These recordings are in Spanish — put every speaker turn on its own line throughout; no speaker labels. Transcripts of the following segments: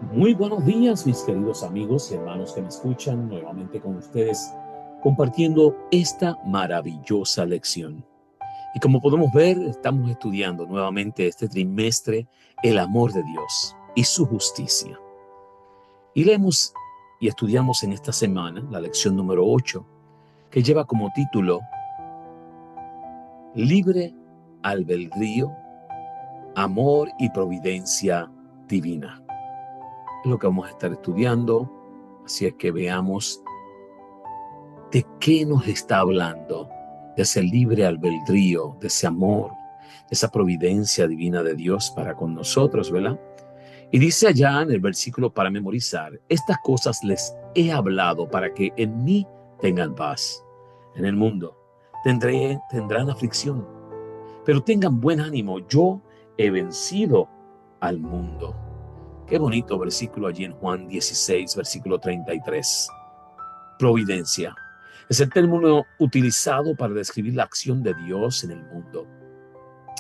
Muy buenos días, mis queridos amigos y hermanos que me escuchan nuevamente con ustedes, compartiendo esta maravillosa lección. Y como podemos ver, estamos estudiando nuevamente este trimestre el amor de Dios y su justicia. Y leemos y estudiamos en esta semana la lección número 8, que lleva como título Libre albedrío, amor y providencia divina. Es lo que vamos a estar estudiando, así es que veamos de qué nos está hablando, de ese libre albedrío, de ese amor, de esa providencia divina de Dios para con nosotros, ¿verdad? Y dice allá en el versículo para memorizar, estas cosas les he hablado para que en mí tengan paz. En el mundo tendrán aflicción, pero tengan buen ánimo, yo he vencido al mundo. Qué bonito versículo allí en Juan 16, versículo 33. Providencia es el término utilizado para describir la acción de Dios en el mundo.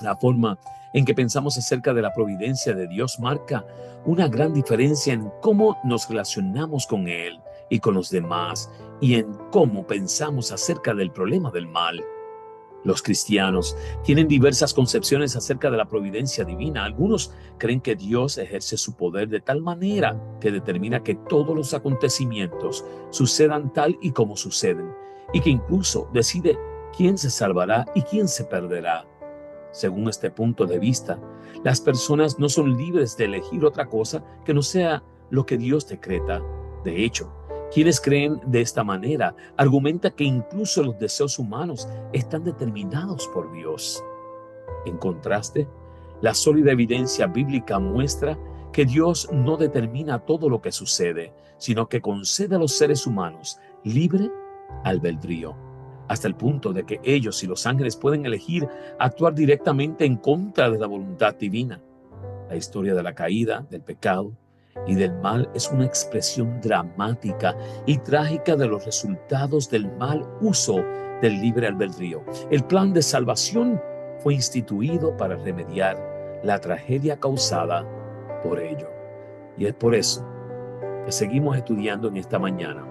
La forma en que pensamos acerca de la providencia de Dios marca una gran diferencia en cómo nos relacionamos con Él y con los demás, y en cómo pensamos acerca del problema del mal. Los cristianos tienen diversas concepciones acerca de la providencia divina. Algunos creen que Dios ejerce su poder de tal manera que determina que todos los acontecimientos sucedan tal y como suceden, y que incluso decide quién se salvará y quién se perderá. Según este punto de vista, las personas no son libres de elegir otra cosa que no sea lo que Dios decreta. De hecho, quienes creen de esta manera argumentan que incluso los deseos humanos están determinados por Dios. En contraste, la sólida evidencia bíblica muestra que Dios no determina todo lo que sucede, sino que concede a los seres humanos libre albedrío, hasta el punto de que ellos y los ángeles pueden elegir actuar directamente en contra de la voluntad divina. La historia de la caída, del pecado y del mal es una expresión dramática y trágica de los resultados del mal uso del libre albedrío. El plan de salvación fue instituido para remediar la tragedia causada por ello. Y es por eso que seguimos estudiando en esta mañana.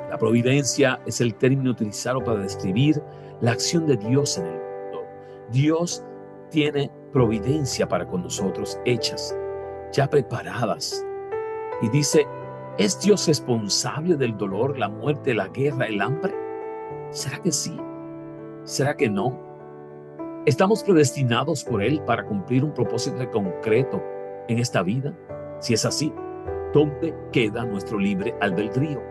La providencia es el término utilizado para describir la acción de Dios en el mundo. Dios tiene providencia para con nosotros hechas, ya preparadas. Y dice, ¿es Dios responsable del dolor, la muerte, la guerra, el hambre? ¿Será que sí? ¿Será que no? ¿Estamos predestinados por Él para cumplir un propósito concreto en esta vida? Si es así, ¿dónde queda nuestro libre albedrío?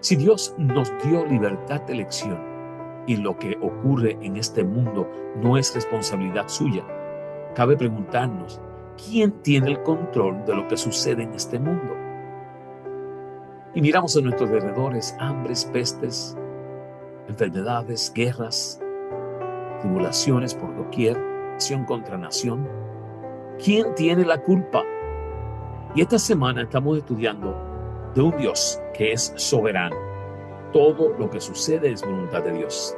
Si Dios nos dio libertad de elección y lo que ocurre en este mundo no es responsabilidad suya, cabe preguntarnos, ¿quién tiene el control de lo que sucede en este mundo? Y miramos a nuestros alrededores hambres, pestes, enfermedades, guerras, tribulaciones por doquier, nación contra nación. ¿Quién tiene la culpa? Y esta semana estamos estudiando de un Dios que es soberano. Todo lo que sucede es voluntad de Dios.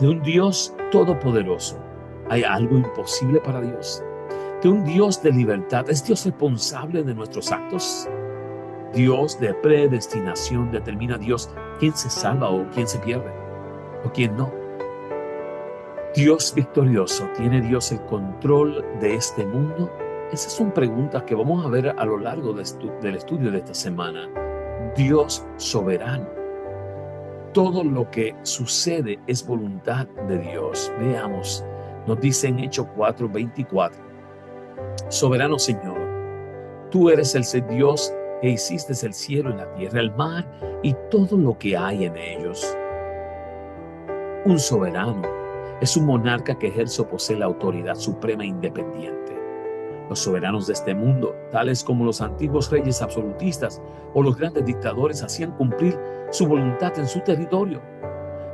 De un Dios todopoderoso. ¿Hay algo imposible para Dios? De un Dios de libertad. ¿Es Dios responsable de nuestros actos? Dios de predestinación. Determina Dios quién se salva o quién se pierde o quién no. Dios victorioso. ¿Tiene Dios el control de este mundo? Esas son preguntas que vamos a ver a lo largo del estudio de esta semana. Dios soberano. Todo lo que sucede es voluntad de Dios. Veamos, nos dice en Hechos 4:24. Soberano Señor, tú eres el Dios que hiciste el cielo y la tierra, el mar y todo lo que hay en ellos. Un soberano es un monarca que ejerce o posee la autoridad suprema e independiente. Los soberanos de este mundo, tales como los antiguos reyes absolutistas o los grandes dictadores, hacían cumplir su voluntad en su territorio.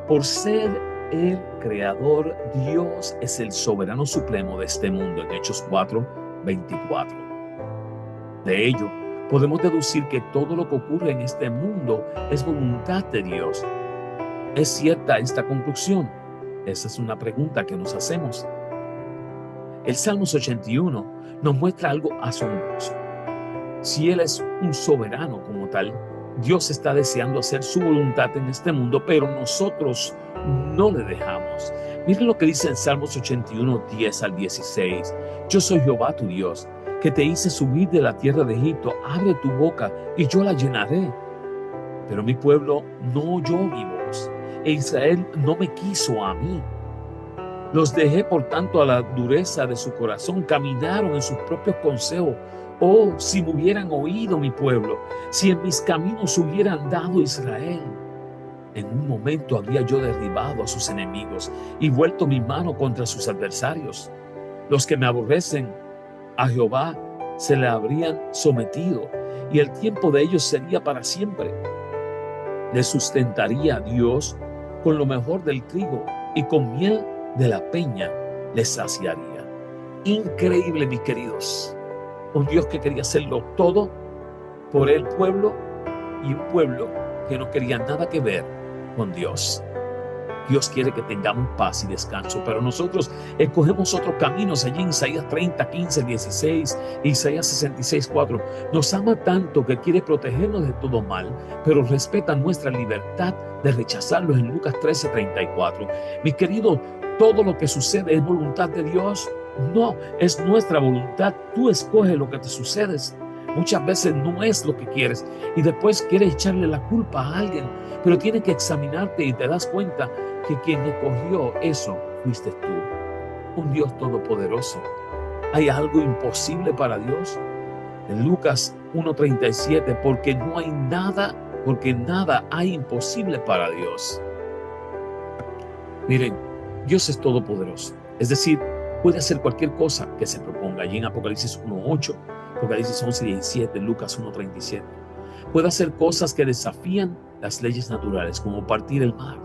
Por ser el creador, Dios es el soberano supremo de este mundo, en Hechos 4:24. De ello, podemos deducir que todo lo que ocurre en este mundo es voluntad de Dios. ¿Es cierta esta conclusión? Esa es una pregunta que nos hacemos. El Salmos 81 nos muestra algo asombroso. Si Él es un soberano como tal, Dios está deseando hacer su voluntad en este mundo, pero nosotros no le dejamos. Miren lo que dice en Salmos 81, 10 al 16. Yo soy Jehová tu Dios, que te hice subir de la tierra de Egipto. Abre tu boca y yo la llenaré. Pero mi pueblo no oyó mi voz, e Israel no me quiso a mí. Los dejé por tanto a la dureza de su corazón, caminaron en sus propios consejos. Oh, si me hubieran oído mi pueblo, si en mis caminos hubiera andado Israel. En un momento habría yo derribado a sus enemigos y vuelto mi mano contra sus adversarios. Los que me aborrecen a Jehová se le habrían sometido, y el tiempo de ellos sería para siempre. Les sustentaría a Dios con lo mejor del trigo, y con miel de la peña les saciaría. Increíble, mis queridos. Un Dios que quería hacerlo todo por el pueblo, y un pueblo que no quería nada que ver con Dios. Dios quiere que tengamos paz y descanso, pero nosotros escogemos otros caminos. Allí en Isaías 30, 15, 16, Isaías 66, 4. Nos ama tanto que quiere protegernos de todo mal, pero respeta nuestra libertad de rechazarlos en Lucas 13, 34. Mis queridos, todo lo que sucede es voluntad de Dios. No, es nuestra voluntad. Tú escoges lo que te sucede. Muchas veces no es lo que quieres y después quieres echarle la culpa a alguien, pero tienes que examinarte y te das cuenta que quien escogió eso fuiste tú, un Dios todopoderoso. ¿Hay algo imposible para Dios? En Lucas 1:37, porque nada hay imposible para Dios. Miren, Dios es todopoderoso, es decir, puede hacer cualquier cosa que se proponga. Allí en Apocalipsis 1:8, Apocalipsis 11:17, Lucas 1:37. Puede hacer cosas que desafían las leyes naturales, como partir el mar,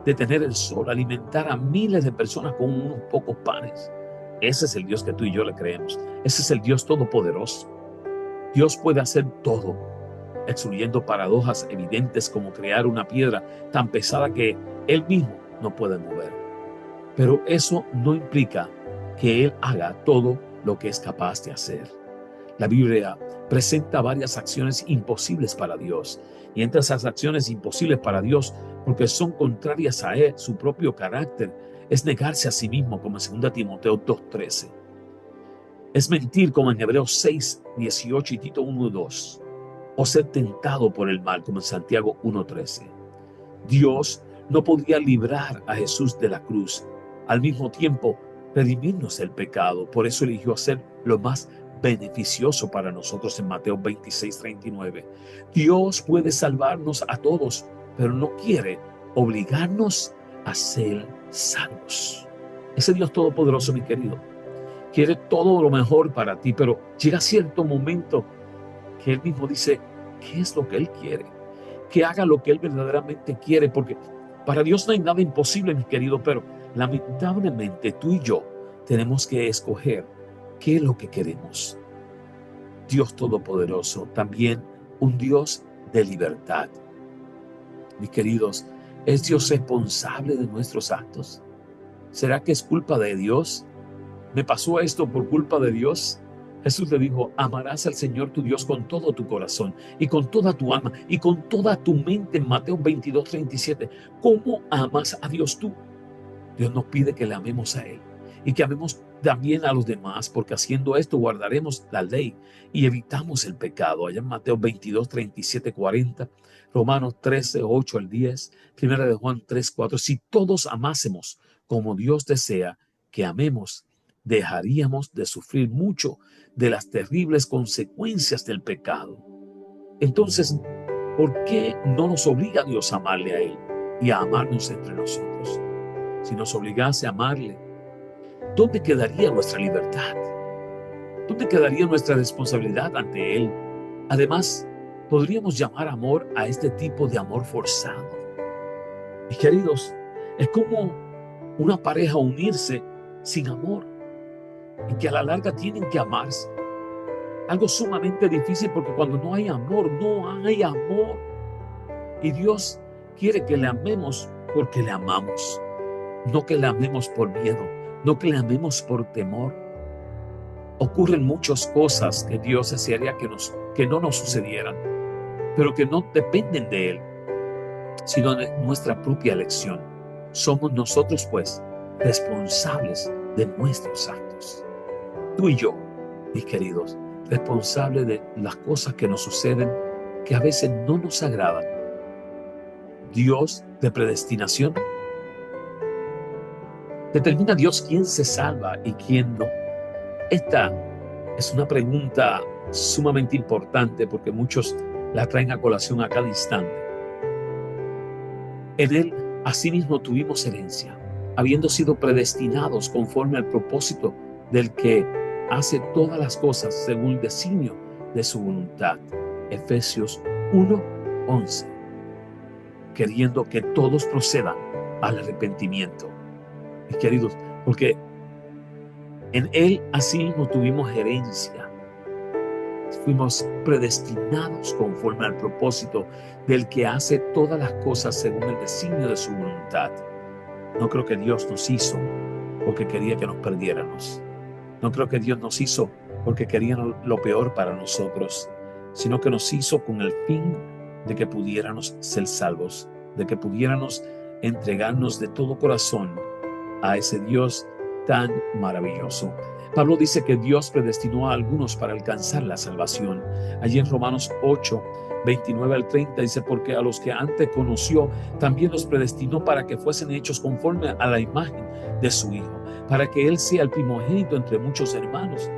detener el sol, alimentar a miles de personas con unos pocos panes. Ese es el Dios que tú y yo le creemos. Ese es el Dios todopoderoso. Dios puede hacer todo, excluyendo paradojas evidentes como crear una piedra tan pesada que Él mismo no puede mover. Pero eso no implica que Él haga todo lo que es capaz de hacer. La Biblia presenta varias acciones imposibles para Dios, y entre esas acciones imposibles para Dios, porque son contrarias a Él, su propio carácter, es negarse a sí mismo, como en 2 Timoteo 2:13. Es mentir, como en Hebreos 6:18 y Tito 1:2. O ser tentado por el mal, como en Santiago 1:13. Dios no podía librar a Jesús de la cruz, al mismo tiempo redimirnos del pecado. Por eso eligió hacer lo más beneficioso para nosotros en Mateo 26:39. Dios puede salvarnos a todos, pero no quiere obligarnos a ser salvos. Ese Dios todopoderoso, mi querido, quiere todo lo mejor para ti, pero llega cierto momento que Él mismo dice, ¿qué es lo que Él quiere? Que haga lo que Él verdaderamente quiere, porque para Dios no hay nada imposible, mi querido, pero lamentablemente tú y yo tenemos que escoger qué es lo que queremos. Dios todopoderoso, también un Dios de libertad. Mis queridos, ¿es Dios responsable de nuestros actos? ¿Será que es culpa de Dios? ¿Me pasó esto por culpa de Dios? Jesús le dijo, amarás al Señor tu Dios con todo tu corazón y con toda tu alma y con toda tu mente, en Mateo 22:37. ¿Cómo amas a Dios tú? Dios nos pide que le amemos a Él y que amemos también a los demás, porque haciendo esto guardaremos la ley y evitamos el pecado. Allá en Mateo 22:37, 40, Romanos 13:8 al 10, Primera de Juan 3:4. Si todos amásemos como Dios desea que amemos, dejaríamos de sufrir mucho de las terribles consecuencias del pecado. Entonces, ¿por qué no nos obliga Dios a amarle a Él y a amarnos entre nosotros? Si nos obligase a amarle, ¿dónde quedaría nuestra libertad? ¿Dónde quedaría nuestra responsabilidad ante Él? Además, podríamos llamar amor a este tipo de amor forzado. Mis queridos, es como una pareja unirse sin amor y que a la larga tienen que amarse. Algo sumamente difícil, porque cuando no hay amor, no hay amor. Y Dios quiere que le amemos porque le amamos. No que le amemos por miedo, no que le amemos por temor. ocurren muchas cosas que Dios desearía que no nos sucedieran, pero que no dependen de Él, sino de nuestra propia elección. Somos nosotros, pues, responsables de nuestros actos. Tú y yo, mis queridos, responsables de las cosas que nos suceden, que a veces no nos agradan. Dios de predestinación, determina Dios quién se salva y quién no. Esta es una pregunta sumamente importante porque muchos la traen a colación a cada instante. En Él, asimismo, tuvimos herencia, habiendo sido predestinados conforme al propósito del que hace todas las cosas según el designio de su voluntad. Efesios 1:11. Queriendo que todos procedan al arrepentimiento. Mis queridos, porque en Él asimismo tuvimos herencia. Fuimos predestinados conforme al propósito del que hace todas las cosas según el designio de su voluntad. No creo que Dios nos hizo porque quería que nos perdiéramos. No creo que Dios nos hizo porque quería lo peor para nosotros, sino que nos hizo con el fin de que pudiéramos ser salvos, de que pudiéramos entregarnos de todo corazón a ese Dios tan maravilloso. Pablo dice que Dios predestinó a algunos para alcanzar la salvación. Allí en Romanos 8:29-30 dice, porque a los que antes conoció, también los predestinó para que fuesen hechos conforme a la imagen de su Hijo, para que Él sea el primogénito entre muchos hermanos.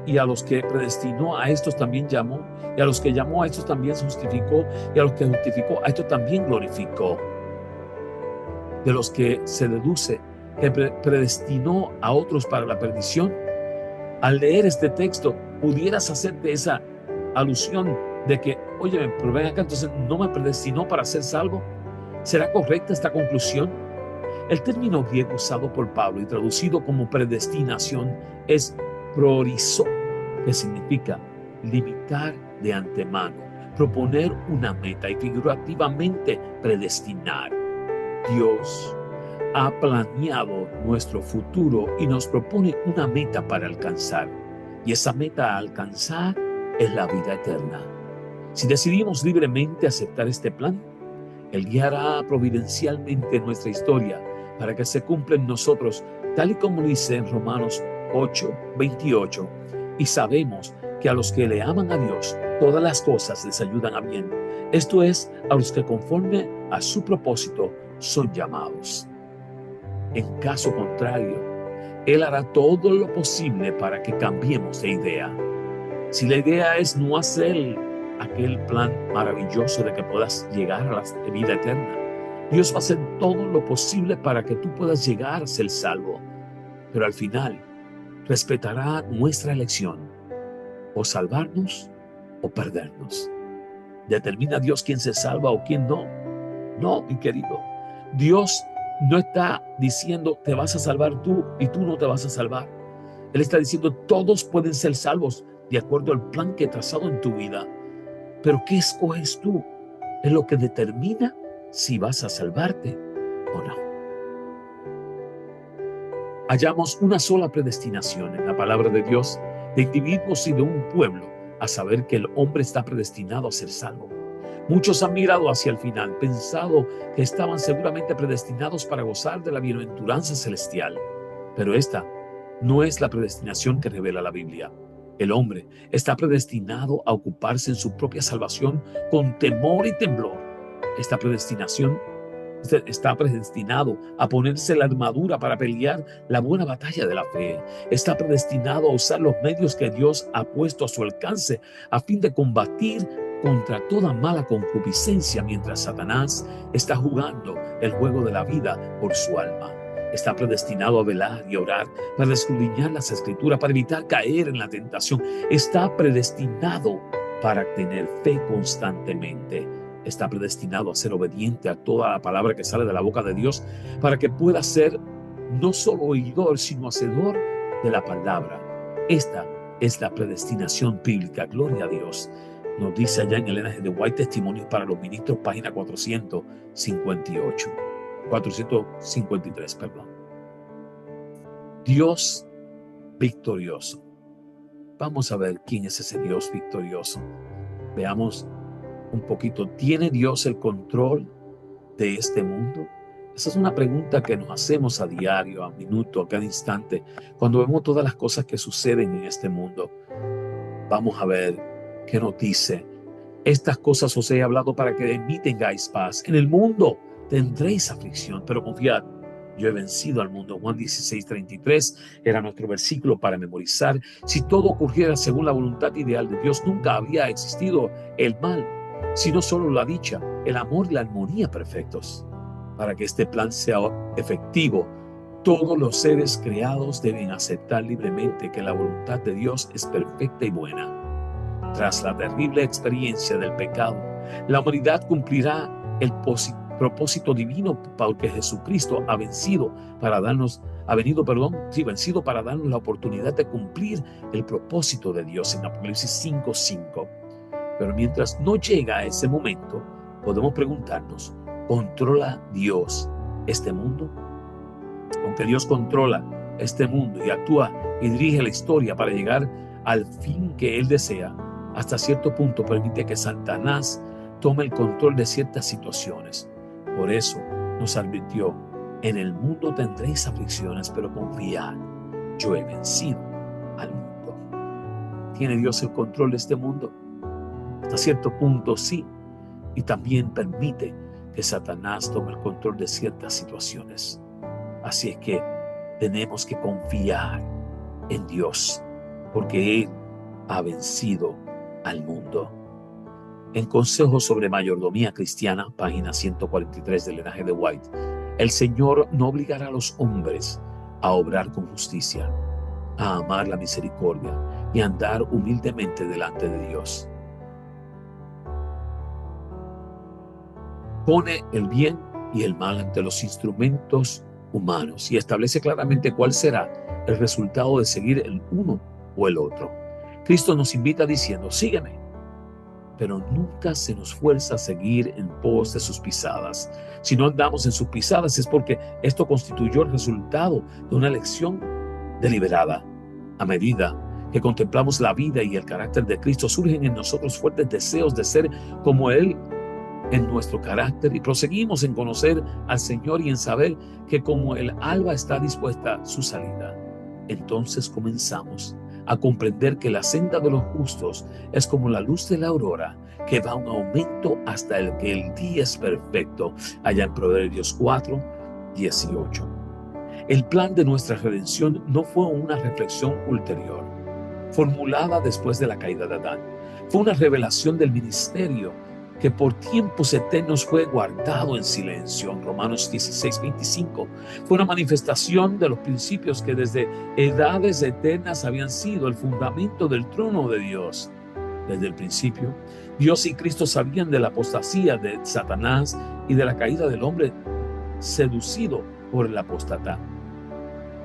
Y a los que predestinó, a estos también llamó, y a los que llamó, a estos también justificó, y a los que justificó, a estos también glorificó. De los que se deduce que predestinó a otros para la perdición. Al leer este texto, pudieras hacerte esa alusión de que, oye, pero ven acá, entonces no me predestinó para ser salvo. ¿Será correcta esta conclusión? El término griego usado por Pablo y traducido como predestinación es proorizo, que significa limitar de antemano, proponer una meta y figurativamente predestinar. Dios ha planeado nuestro futuro y nos propone una meta para alcanzar. Y esa meta a alcanzar es la vida eterna. Si decidimos libremente aceptar este plan, Él guiará providencialmente nuestra historia para que se cumpla en nosotros, tal y como dice en Romanos 8:28. Y sabemos que a los que le aman a Dios, todas las cosas les ayudan a bien. Esto es, a los que conforme a su propósito son llamados. En caso contrario, Él hará todo lo posible para que cambiemos de idea. Si la idea es no hacer aquel plan maravilloso de que puedas llegar a la vida eterna, Dios va a hacer todo lo posible para que tú puedas llegar a ser salvo. Pero al final, respetará nuestra elección, o salvarnos o perdernos. ¿Determina Dios quién se salva o quién no? No, mi querido. Dios no está diciendo te vas a salvar tú y tú no te vas a salvar. Él está diciendo todos pueden ser salvos de acuerdo al plan que he trazado en tu vida. Pero ¿qué escoges tú? Es lo que determina si vas a salvarte o no. Hallamos una sola predestinación en la palabra de Dios, de individuos y de un pueblo, a saber que el hombre está predestinado a ser salvo. Muchos han mirado hacia el final, pensado que estaban seguramente predestinados para gozar de la bienaventuranza celestial. Pero esta no es la predestinación que revela la Biblia. El hombre está predestinado a ocuparse en su propia salvación con temor y temblor. Esta predestinación está predestinado a ponerse la armadura para pelear la buena batalla de la fe. Está predestinado a usar los medios que Dios ha puesto a su alcance a fin de combatir contra toda mala concupiscencia mientras Satanás está jugando el juego de la vida por su alma. Está predestinado a velar y orar para escudriñar las Escrituras, para evitar caer en la tentación. Está predestinado para tener fe constantemente. Está predestinado a ser obediente a toda la palabra que sale de la boca de Dios para que pueda ser no solo oidor, sino hacedor de la palabra. Esta es la predestinación bíblica. Gloria a Dios. Nos dice allá en el Ellen G. White, Testimonios para los Ministros, página 453, perdón. Dios victorioso. Vamos a ver quién es ese Dios victorioso. Veamos un poquito. ¿Tiene Dios el control de este mundo? Esa es una pregunta que nos hacemos a diario, a minuto, a cada instante, cuando vemos todas las cosas que suceden en este mundo. Vamos a ver qué nos dice. Estas cosas os he hablado para que de mí tengáis paz. En el mundo tendréis aflicción, pero confiad, yo he vencido al mundo. Juan 16:33 era nuestro versículo para memorizar. Si todo ocurriera según la voluntad ideal de Dios, nunca habría existido el mal, sino solo la dicha, el amor y la armonía perfectos. Para que este plan sea efectivo, todos los seres creados deben aceptar libremente que la voluntad de Dios es perfecta y buena. Tras la terrible experiencia del pecado, la humanidad cumplirá el propósito divino porque Jesucristo ha vencido para darnos la oportunidad de cumplir el propósito de Dios en Apocalipsis 5:5. Pero mientras no llega a ese momento, podemos preguntarnos, ¿controla Dios este mundo? Aunque Dios controla este mundo y actúa y dirige la historia para llegar al fin que Él desea, hasta cierto punto permite que Satanás tome el control de ciertas situaciones. Por eso nos advirtió, en el mundo tendréis aflicciones, pero confiad, yo he vencido al mundo. ¿Tiene Dios el control de este mundo? Hasta cierto punto sí, y también permite que Satanás tome el control de ciertas situaciones. Así es que tenemos que confiar en Dios, porque Él ha vencido al mundo. En Consejos sobre Mayordomía Cristiana, página 143 del Linaje de White, el Señor no obligará a los hombres a obrar con justicia, a amar la misericordia y a andar humildemente delante de Dios. Pone el bien y el mal ante los instrumentos humanos y establece claramente cuál será el resultado de seguir el uno o el otro. Cristo nos invita diciendo, sígueme, pero nunca se nos fuerza a seguir en pos de sus pisadas. Si no andamos en sus pisadas es porque esto constituyó el resultado de una elección deliberada. A medida que contemplamos la vida y el carácter de Cristo, surgen en nosotros fuertes deseos de ser como Él en nuestro carácter y proseguimos en conocer al Señor y en saber que como el alba está dispuesta su salida, entonces comenzamos a comprender que la senda de los justos es como la luz de la aurora, que va a un aumento hasta el que el día es perfecto, allá en Proverbios 4:18. El plan de nuestra redención no fue una reflexión ulterior, formulada después de la caída de Adán. Fue una revelación del ministerio que por tiempos eternos fue guardado en silencio. En Romanos 16:25 fue una manifestación de los principios que desde edades eternas habían sido el fundamento del trono de Dios. Desde el principio, Dios y Cristo sabían de la apostasía de Satanás y de la caída del hombre seducido por el apóstata.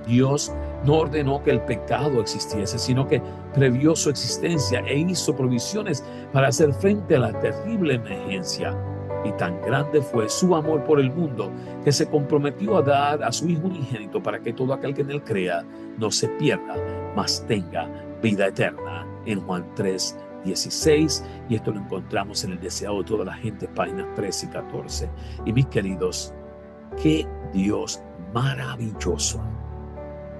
Dios no ordenó que el pecado existiese, sino que previó su existencia e hizo provisiones para hacer frente a la terrible emergencia. Y tan grande fue su amor por el mundo que se comprometió a dar a su Hijo unigénito para que todo aquel que en él crea no se pierda, mas tenga vida eterna. En Juan 3:16, y esto lo encontramos en el Deseado de toda la gente, páginas 13 y 14. Y mis queridos, qué Dios maravilloso.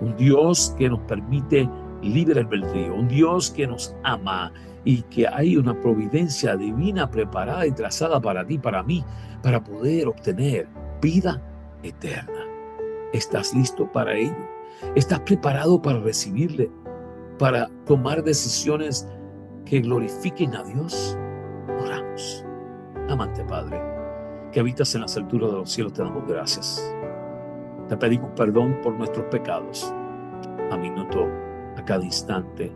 Un Dios que nos permite libre albedrío, un Dios que nos ama y que hay una providencia divina preparada y trazada para ti, para mí, para poder obtener vida eterna. ¿Estás listo para ello? ¿Estás preparado para recibirle, para tomar decisiones que glorifiquen a Dios? Oramos. Amante Padre, que habitas en las alturas de los cielos, te damos gracias. Te pedimos perdón por nuestros pecados. A minuto, a cada instante,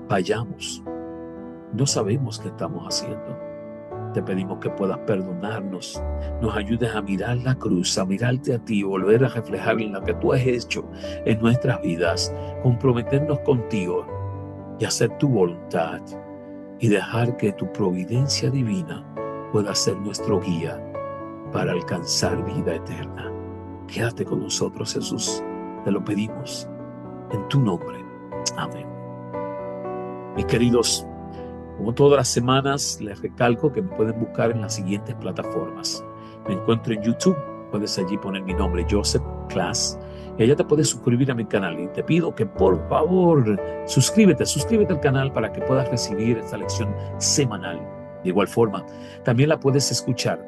fallamos. No sabemos qué estamos haciendo. Te pedimos que puedas perdonarnos. Nos ayudes a mirar la cruz, a mirarte a ti, volver a reflejar en lo que tú has hecho en nuestras vidas, comprometernos contigo y hacer tu voluntad y dejar que tu providencia divina pueda ser nuestro guía para alcanzar vida eterna. Quédate con nosotros, Jesús. Te lo pedimos en tu nombre. Amén. Mis queridos, como todas las semanas, les recalco que me pueden buscar en las siguientes plataformas. Me encuentro en YouTube, puedes allí poner mi nombre, Joseph Class, y allá te puedes suscribir a mi canal. Y te pido que por favor suscríbete al canal para que puedas recibir esta lección semanal. De igual forma, también la puedes escuchar,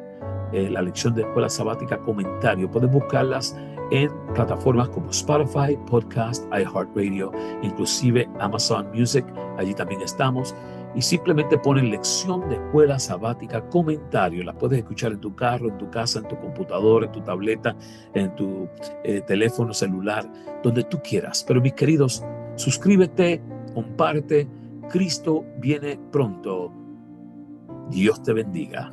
la lección de Escuela Sabática Comentario. Puedes buscarlas en plataformas como Spotify, Podcast, iHeartRadio, inclusive Amazon Music. Allí también estamos. Y simplemente ponen lección de Escuela Sabática Comentario. La puedes escuchar en tu carro, en tu casa, en tu computadora, en tu tableta, en tu teléfono celular, donde tú quieras. Pero mis queridos, suscríbete, comparte. Cristo viene pronto. Dios te bendiga.